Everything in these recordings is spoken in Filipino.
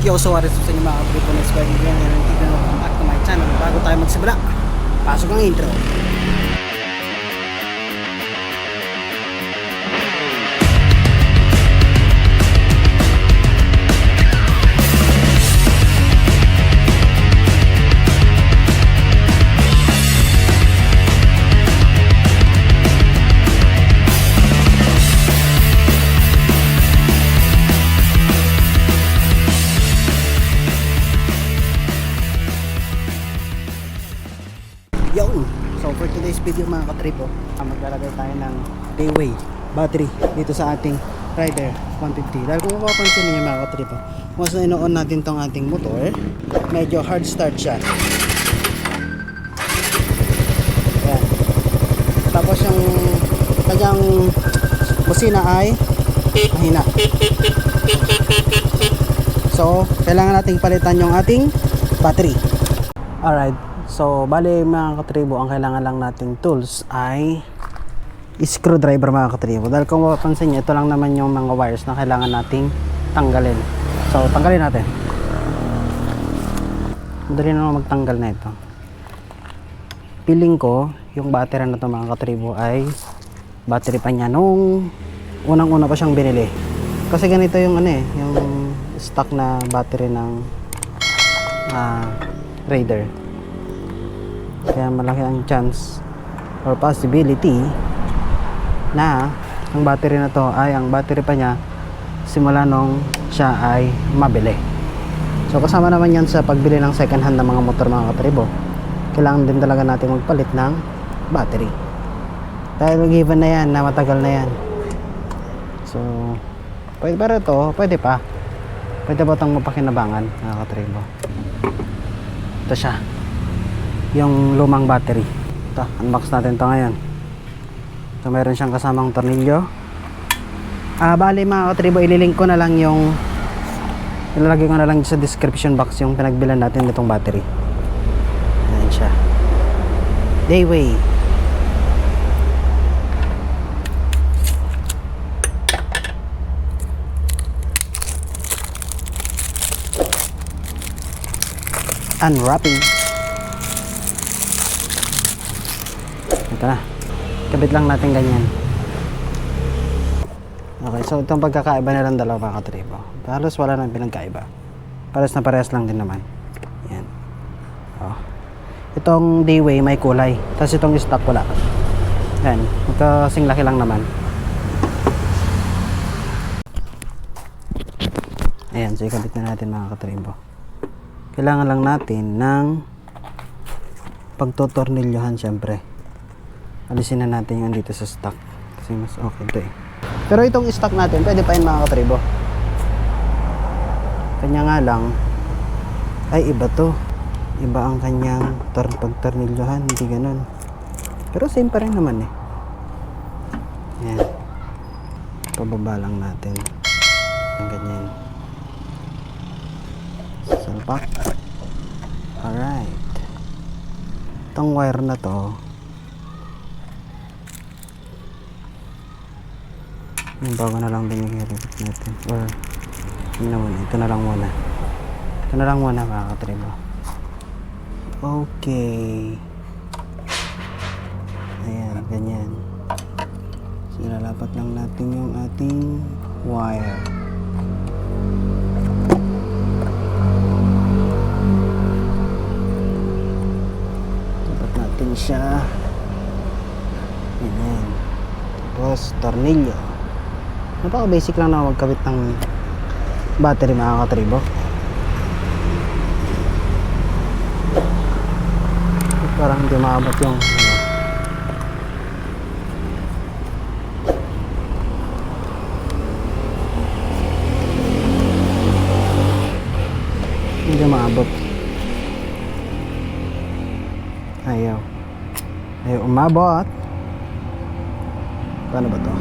Yo, so what is sa inyo mga katribo na Square Indian and welcome back to my channel. Bago tayo magsimula, pasok ang intro. Yo! So for today's video mga katribo, maglalagay tayo ng Dayway battery dito sa ating Rider 150. Dahil kung mapapansin niyo mga katribo, once na ino-on natin tong ating motor, medyo hard start siya. Ayan. Tapos yung kanyang busina ay mahina. So kailangan nating palitan yung ating battery. Alright. So, bali mga katribo, ang kailangan lang nating tools ay screwdriver mga katribo. Dahil kung mapapansin nyo, ito lang naman yung mga wires na kailangan nating tanggalin. So, tanggalin natin. Madali naman magtanggal na ito. Feeling ko, yung battery na ito mga katribo ay battery pa niya nung unang-una pa siyang binili. Kasi ganito yung yung stock na battery ng Raider. Kaya malaki ang chance or possibility na ang battery na to ay ang battery pa niya simula nung siya ay mabili. So kasama naman yan sa pagbili ng second hand ng mga motor mga katribo. Kailangan din talaga natin magpalit ng battery. Dahil given na yan na matagal na yan. So pwede pa rin ito, pwede pa. Pwede ba itong mapakinabangan mga katribo? Ito siya, yung lumang battery. Ito, unbox natin ito ngayon. So meron siyang kasamang tornilyo. Bali mga katribo, ililink ko na lang yung, ilalagay ko na lang sa description box yung pinagbilan natin nitong battery. Ayan siya, Dayway. Unwrapping. Ito na, kabit lang natin ganyan. Okay, so itong pagkakaiba na lang dalawa mga katribo. Halos wala nang pinagkaiba, pares na parehas lang din naman. Yan. Itong Dayway may kulay, tapos itong stock wala. Yan, magkasing laki lang naman. Ayan, so ikabit na natin mga katribo. Kailangan lang natin ng pagtotornilyohan syempre. Alisin na natin yung dito sa stock kasi mas okay ito eh. Pero itong stock natin pwede pa yun mga katribo. Kanya nga lang ay iba to. Iba ang kanyang pagtornilyohan, hindi ganun. Pero same pa rin naman eh. Yan. Pababa lang natin ang ganyan. Salpak. Alright. Itong wire na to, yung bago na lang din yung i-repeat natin. Or yun naman, ito na lang muna. Ito na lang muna mga katribo. Okay. Ayan, ganyan. So ilalapat lang natin yung ating wire. Siya. Ayan. Tapos tornilyo. Napaka basic lang na magkabit ng battery mga katribo. Parang hindi maabot yung hindi maabot. Ayaw umabot. Paano ba to?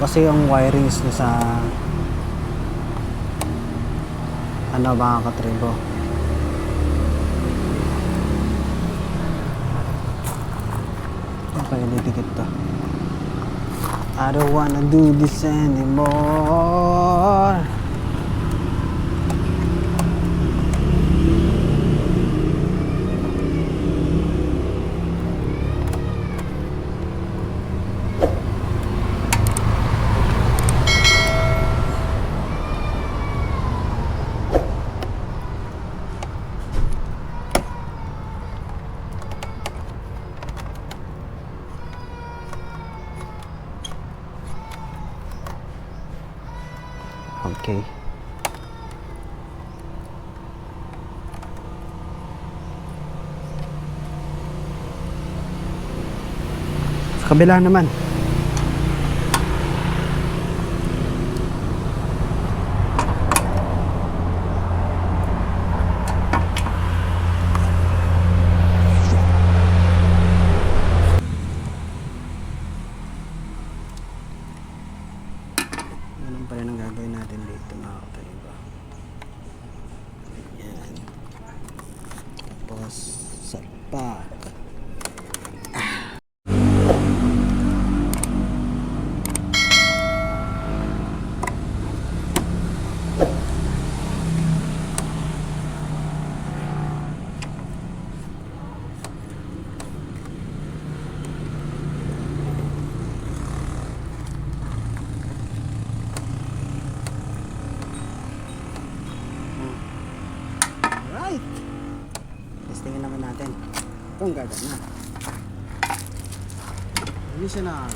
kasi yung wirings na sa ano mga katribo. Okay, didikit to. I don't wanna do this anymore. Okay. Sa kabila naman. Ganun pa rin ang gagawin natin dito mga katribo. Yan. Tapos salpak. Alright. Testingin naman natin kung gagana. Hindi siya na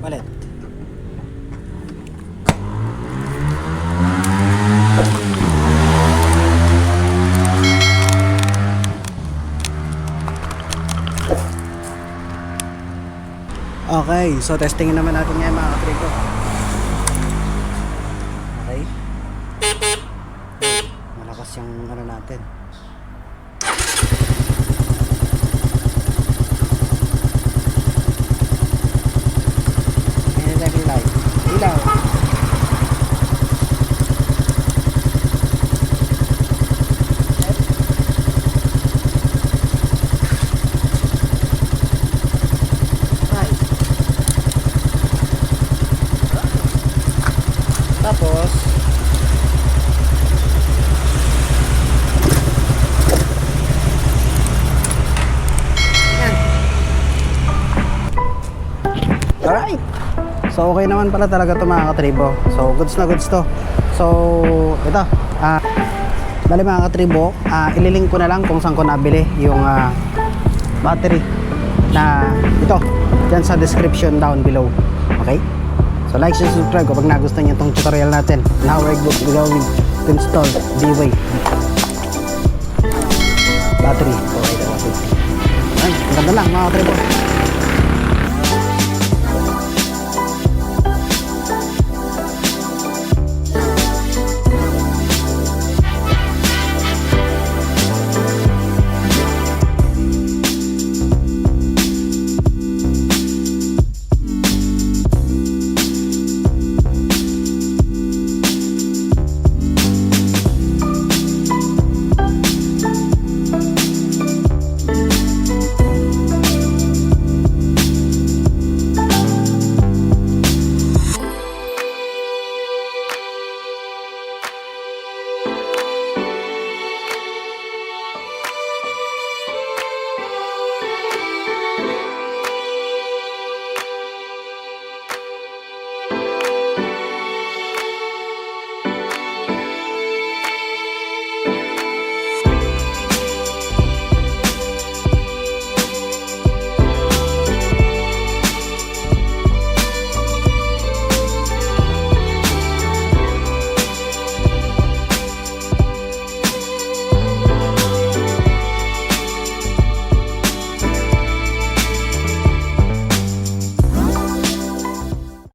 Palit. Okay, so testingin naman natin ngayon mga katribo. Okay. Malakas yung ano natin. Light. Ilaw. Right. Tapos yan. Alright. So okay naman pala talaga to mga katribo. So goods na goods to. So ito, bali mga katribo, ililink ko na lang kung saan ko nabili yung battery na ito dyan sa description down below. Okay? So like and subscribe kapag nagustuhan niyo itong tutorial natin on how we're going to install D-Way battery. Okay, ang ganda lang mga katribo.